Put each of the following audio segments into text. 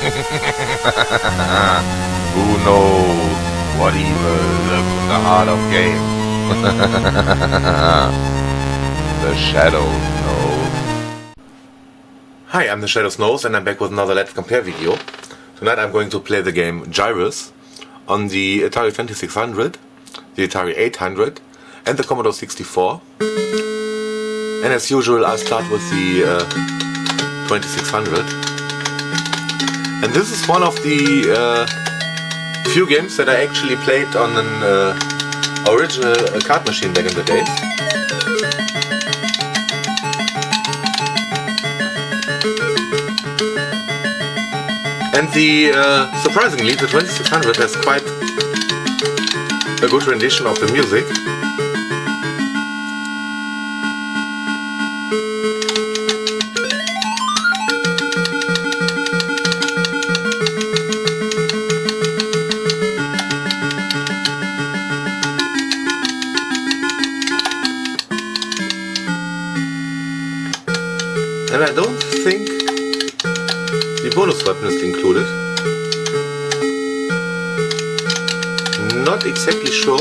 Who knows what evil lives in the heart of games? The Shadow knows. Hi, I'm the Shadow Knows, and I'm back with another Let's Compare video. Tonight I'm going to play the game Gyruss on the Atari 2600, the Atari 800 and the Commodore 64. And as usual I'll start with the 2600. And this is one of the few games that I actually played on an original card machine back in the days. And surprisingly, the 2600 has quite a good rendition of the music. And I don't think the bonus weapon is included. Not exactly sure.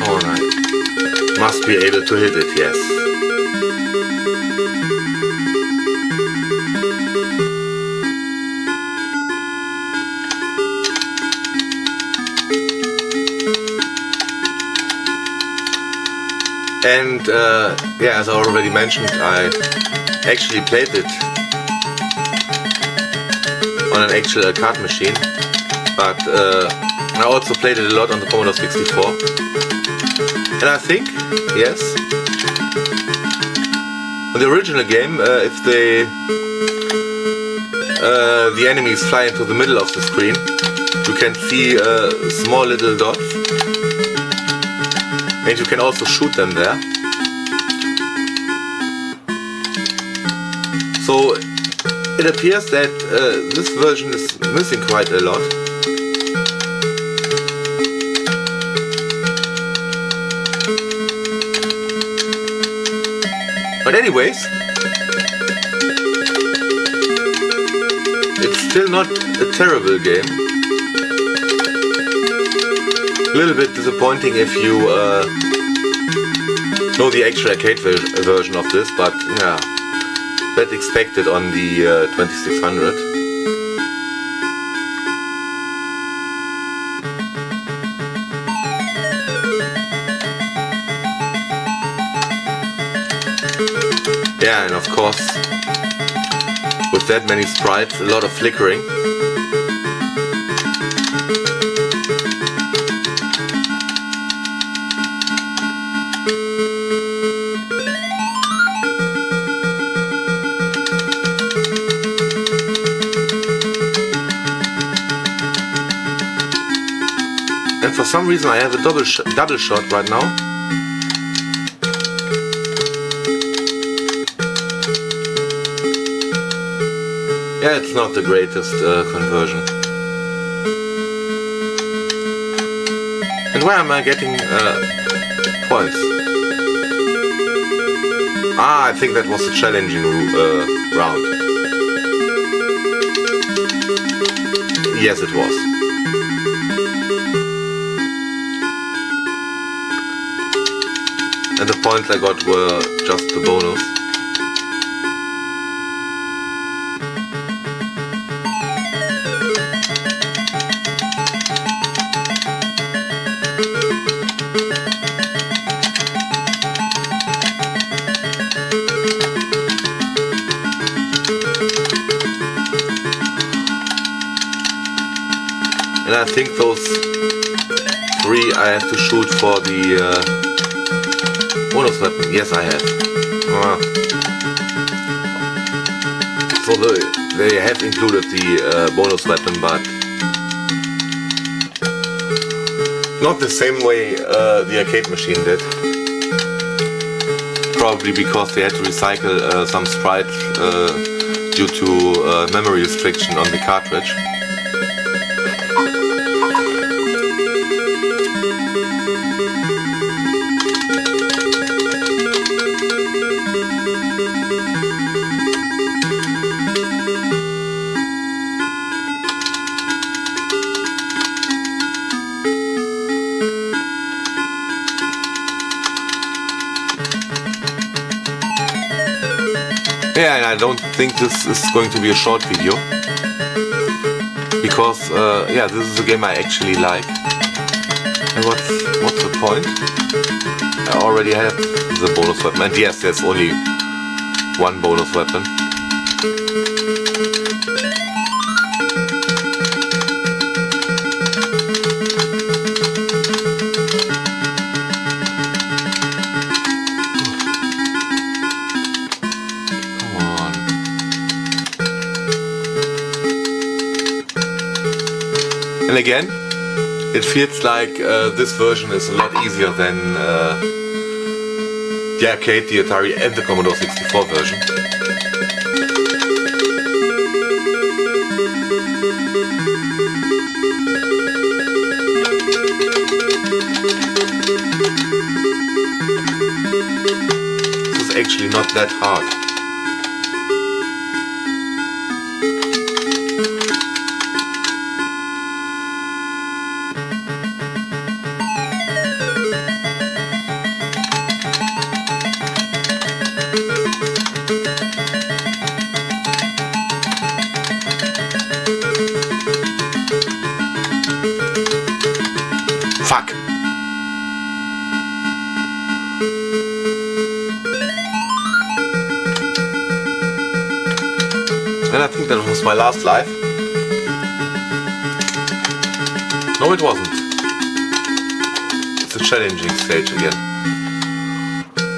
Alright. Must be able to hit it, yes. And yeah, as I already mentioned, I actually played it on an actual card machine, but I also played it a lot on the Commodore 64. And I think, yes, on the original game, if the enemies fly into the middle of the screen, you can see small little dots. And you can also shoot them there. So it appears that this version is missing quite a lot. But anyways, it's still not a terrible game. A little bit disappointing if you know the actual arcade version of this, but yeah, that's expected on the 2600. Yeah, and of course, with that many sprites, a lot of flickering. And for some reason I have a double shot right now. Yeah, it's not the greatest conversion. And where am I getting points? Ah, I think that was a challenging round. Yes, it was. And the points I got were just the bonus. And I think those three I have to shoot for the bonus weapon. Yes, I have. So they have included the bonus weapon, but not the same way the arcade machine did. Probably because they had to recycle some sprites due to memory restriction on the cartridge. Yeah, and I don't think this is going to be a short video, because yeah, this is a game I actually like. And what's the point? I already have the bonus weapon, and yes, there's only one bonus weapon. And again, it feels like this version is a lot easier than the arcade, the Atari and the Commodore 64 version. This is actually not that hard. Fuck! And I think that was my last life. No, it wasn't. It's a challenging stage again.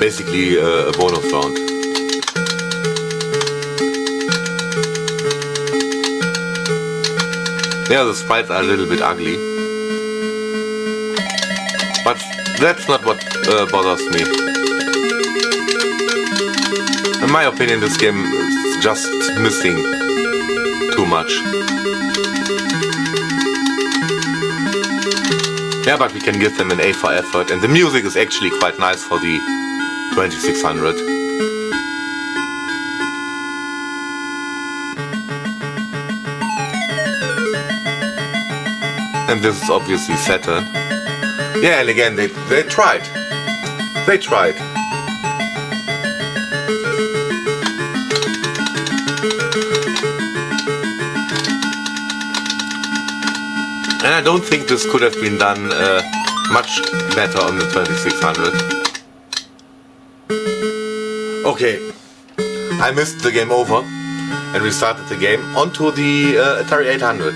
Basically a bonus round. Yeah, the sprites are a little bit ugly. But that's not what bothers me. In my opinion, this game is just missing too much. Yeah, but we can give them an A for effort, and the music is actually quite nice for the 2600. And this is obviously Saturn. Yeah, and again, they tried. They tried. And I don't think this could have been done much better on the 2600. Okay, I missed the game over and restarted the game onto the Atari 800.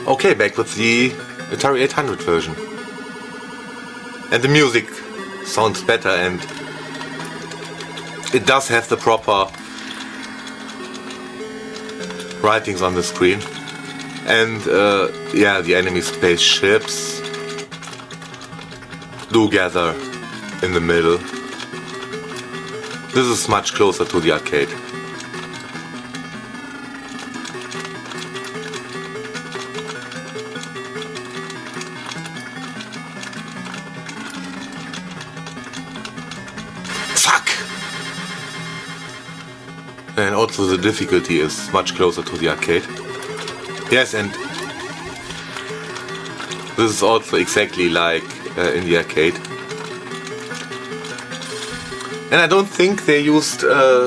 Okay, back with the Atari 800 version. And the music sounds better, and it does have the proper writings on the screen. And yeah, the enemy spaceships do gather in the middle. This is much closer to the arcade. And also the difficulty is much closer to the arcade. Yes, and this is also exactly like in the arcade. And I don't think they used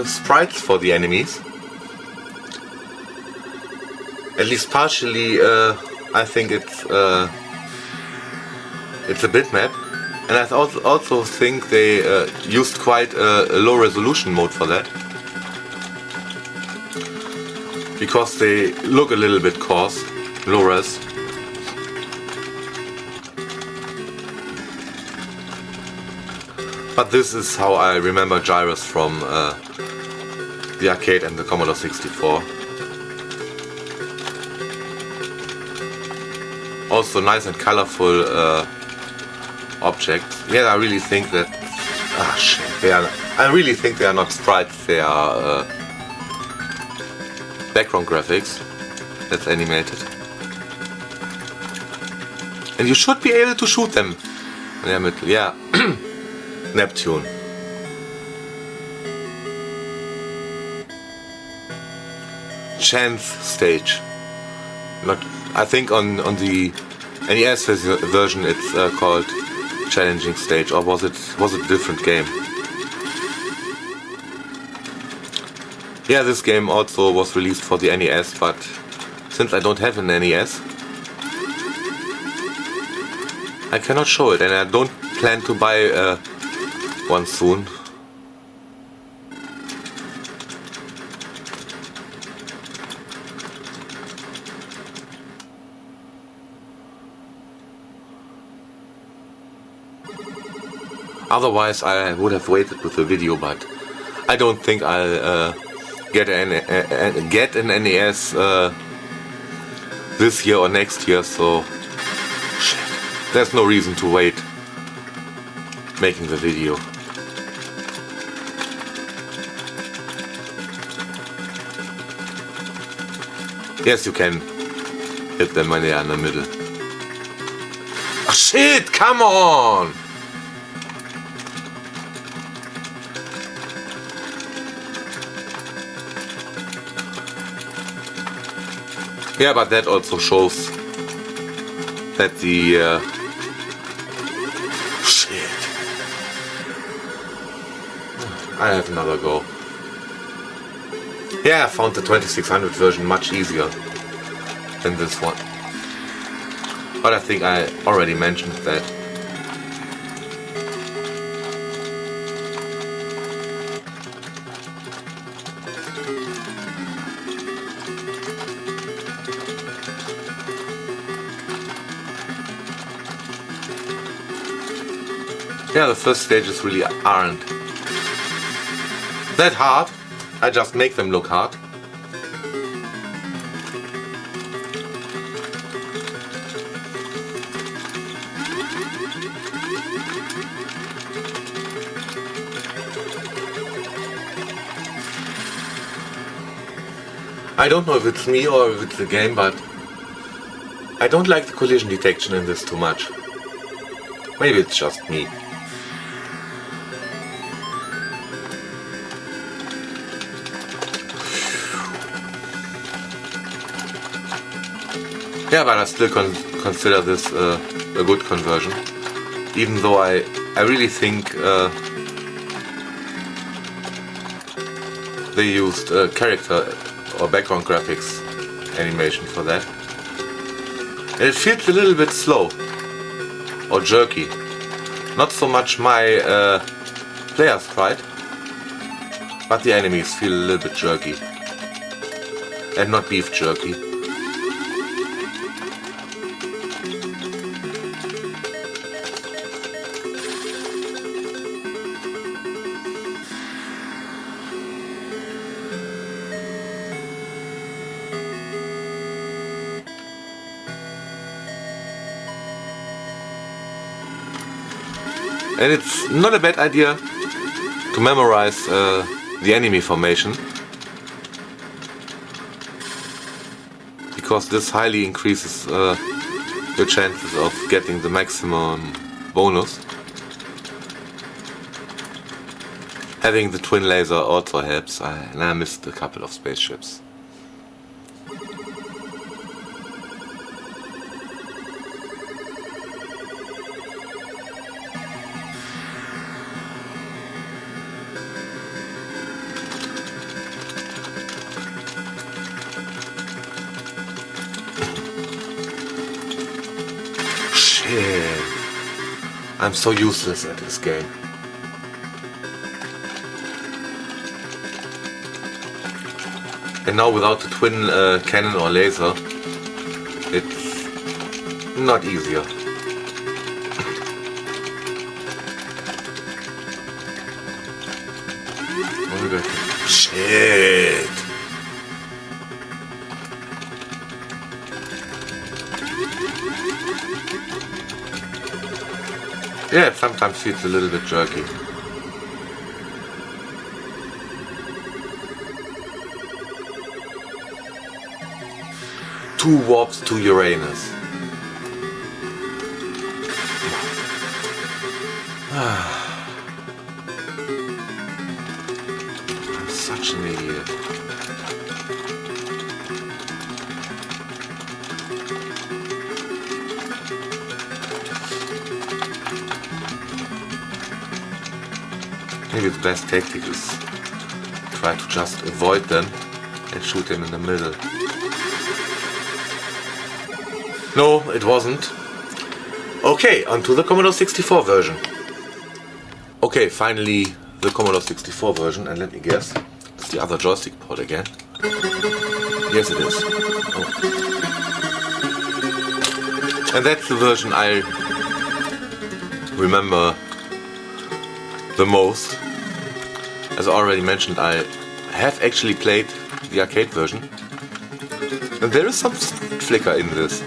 sprites for the enemies. At least partially, I think it's a bitmap. And I also think they used quite a low resolution mode for that. Because they look a little bit coarse, low res. But this is how I remember Gyruss from the arcade and the Commodore 64. Also nice and colorful objects. Yeah, I really think that... Ah shit, I really think they are not sprites, they are background graphics. That's animated. And you should be able to shoot them. Yeah. Neptune. Chance stage. Not, I think on the NES version it's called challenging stage, or was it a different game? Yeah, this game also was released for the NES, but since I don't have an NES, I cannot show it, and I don't plan to buy one soon. Otherwise, I would have waited with the video, but I don't think I'll get an NES this year or next year, so shit. There's no reason to wait making the video. Yes, you can hit them when they are in the middle. Oh shit, come on! Yeah, but that also shows that the shit. I have another go. Yeah, I found the 2600 version much easier than this one. But I think I already mentioned that. Yeah, the first stages really aren't that hard. I just make them look hard. I don't know if it's me or if it's the game, but I don't like the collision detection in this too much. Maybe it's just me. Yeah, but I still consider this a good conversion, even though I really think they used character or background graphics animation for that. And it feels a little bit slow or jerky. Not so much my player sprite, but the enemies feel a little bit jerky and not beef jerky. And it's not a bad idea to memorize the enemy formation, because this highly increases your chances of getting the maximum bonus. Having the twin laser also helps, and I missed a couple of spaceships. I'm so useless at this game. And now without the twin cannon or laser, it's not easier. Oh my God. Shit! Yeah, it sometimes feels a little bit jerky. Two warps to Uranus. I'm such an idiot. Maybe the best tactic is to try to just avoid them and shoot them in the middle. No, it wasn't. Okay, onto the Commodore 64 version. Okay, finally the Commodore 64 version, and let me guess, it's the other joystick port again. Yes, it is. Oh. And that's the version I remember the most. As I already mentioned, I have actually played the arcade version, and there is some flicker in this.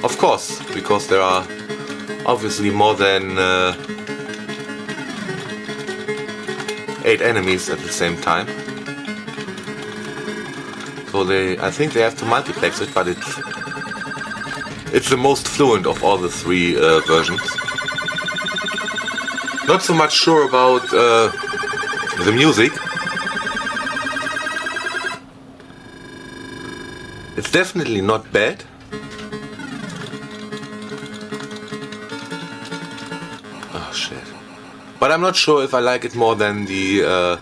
Of course, because there are obviously more than 8 enemies at the same time. So I think they have to multiplex it, but it's the most fluent of all the 3 versions. Not so much sure about the music. It's definitely not bad. Oh shit. But I'm not sure if I like it more than the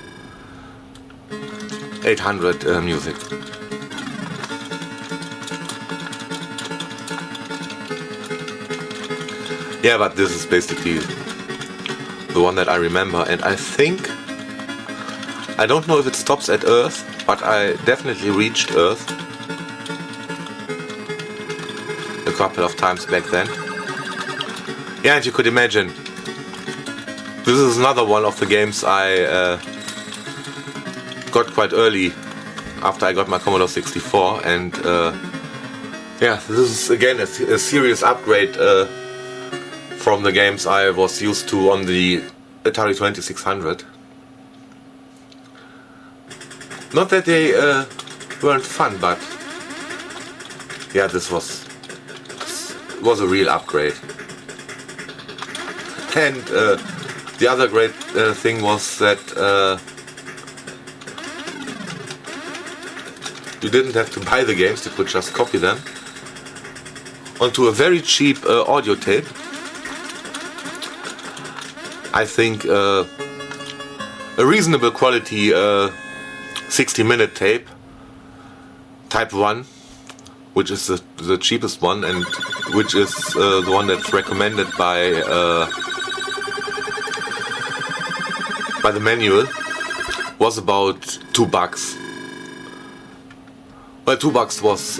800 music. Yeah, but this is basically the one that I remember, and I think, I don't know if it stops at Earth, but I definitely reached Earth a couple of times back then. Yeah, and you could imagine, this is another one of the games I got quite early after I got my Commodore 64, and yeah, this is again a serious upgrade from the games I was used to on the Atari 2600. Not that they weren't fun, but yeah, this was a real upgrade. And the other great thing was that you didn't have to buy the games, you could just copy them onto a very cheap audio tape. I think a reasonable quality 60-minute tape, type 1, which is the cheapest one, and which is the one that's recommended by the manual, was about $2. Well, $2 was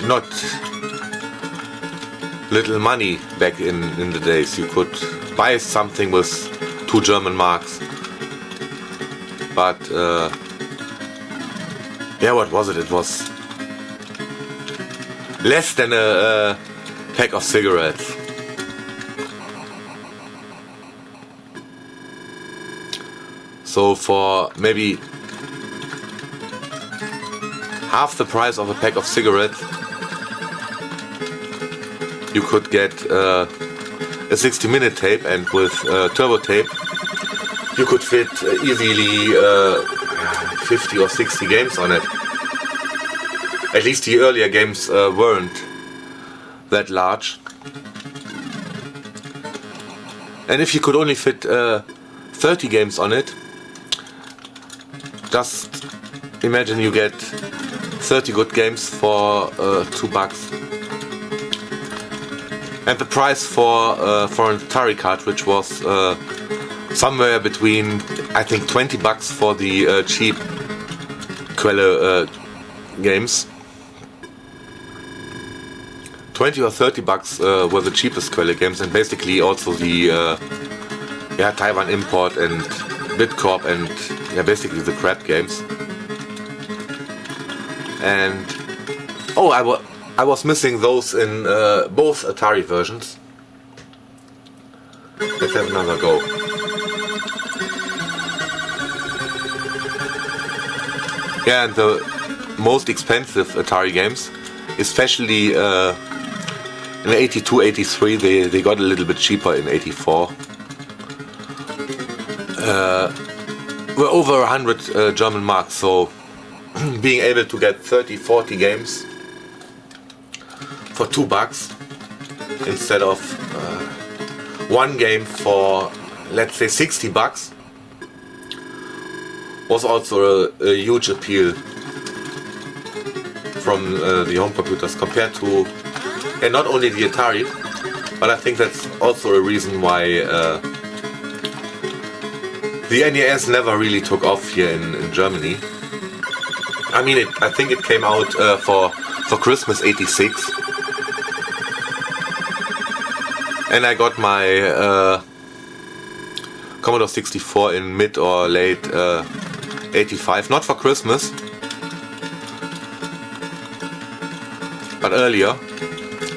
not little money back in the days. You could buy something with 2 German marks. But yeah, what was it? It was less than a pack of cigarettes. So for maybe half the price of a pack of cigarettes, you could get a 60-minute tape, and with turbo tape you could fit easily 50 or 60 games on it. At least the earlier games weren't that large. And if you could only fit 30 games on it, just imagine you get 30 good games for $2. And the price for an Atari cartridge was somewhere between, I think, $20 for the cheap Quelle games. 20 or $30 were the cheapest Quelle games, and basically also the Taiwan Import and Bitcorp and basically the crap games. And I was missing those in both Atari versions. Let's have another go. Yeah, and the most expensive Atari games, especially in 82, 83, they got a little bit cheaper in 84. Were over 100 German marks, so being able to get 30, 40 games for $2 instead of one game for, let's say, $60 was also a huge appeal from the home computers compared to not only the Atari, but I think that's also a reason why the NES never really took off here in Germany. I mean, I think it came out for Christmas '86, and I got my Commodore 64 in mid or late '85, not for Christmas, but earlier.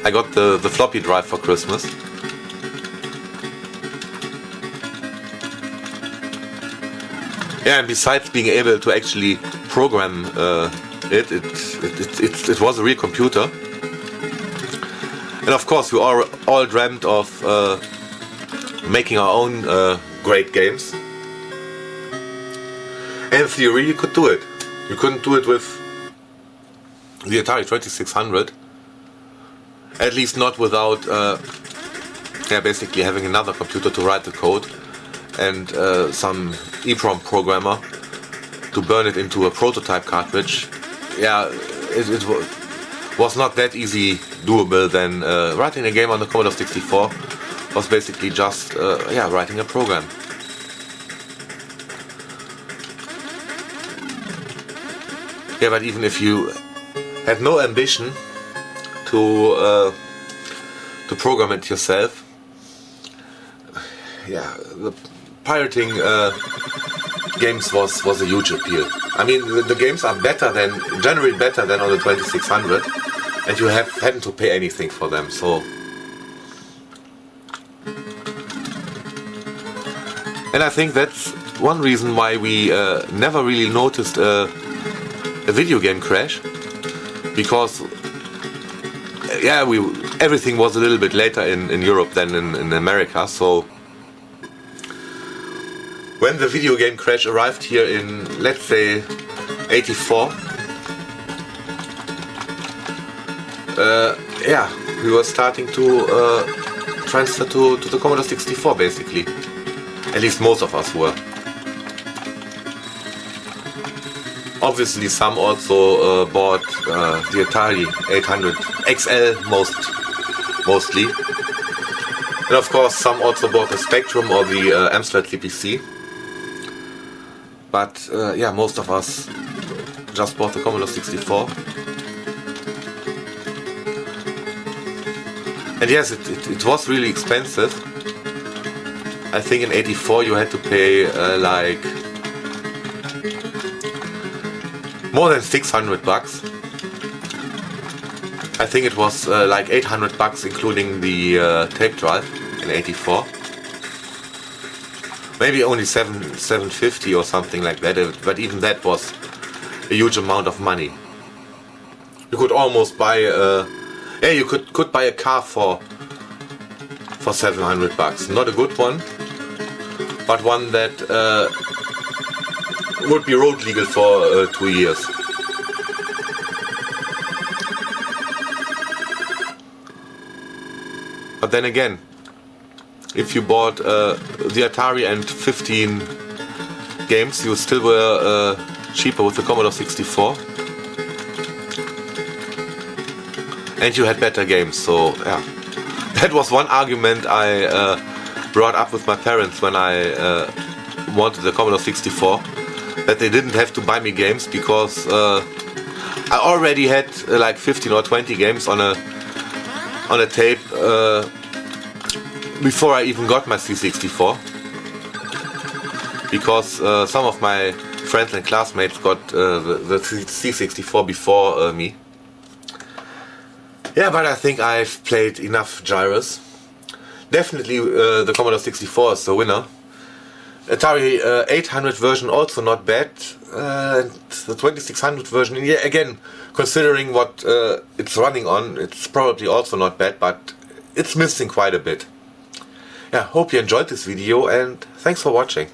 I got the floppy drive for Christmas. Yeah, and besides being able to actually program it was a real computer. And of course, we all dreamt of making our own great games. And in theory, you could do it. You couldn't do it with the Atari 2600. At least not without basically having another computer to write the code and some EEPROM programmer to burn it into a prototype cartridge. Yeah, it was not that easy doable. Then writing a game on the Commodore 64 was basically just writing a program. Yeah, but even if you had no ambition to program it yourself, the pirating games was a huge appeal. I mean, the games are generally better than on the 2600, and you hadn't to pay anything for them. So, and I think that's one reason why we never really noticed a video game crash, because everything was a little bit later in Europe than in America. So when the video game crash arrived here in, let's say, '84, we were starting to transfer to the Commodore 64 basically. At least most of us were. Obviously, some also bought the Atari 800 XL mostly, and of course some also bought the Spectrum or the Amstrad CPC. But most of us just bought the Commodore 64. And yes, it was really expensive. I think in '84 you had to pay more than $600. I think it was like $800 including the tape drive in '84. Maybe only $750 or something like that. But even that was a huge amount of money. You could almost buy you could buy a car for $700. Not a good one, but one that would be road legal for 2 years. But then again, if you bought the Atari and 15 games, you still were cheaper with the Commodore 64. And you had better games, so yeah. That was one argument I brought up with my parents when I wanted the Commodore 64. That they didn't have to buy me games because I already had like 15 or 20 games on a tape before I even got my C64. Because some of my friends and classmates got the C64 before me. Yeah, but I think I've played enough Gyruss. Definitely the Commodore 64 is the winner. Atari 800 version also not bad. And the 2600 version, yeah, again, considering what it's running on, it's probably also not bad, but it's missing quite a bit. Yeah, hope you enjoyed this video and thanks for watching.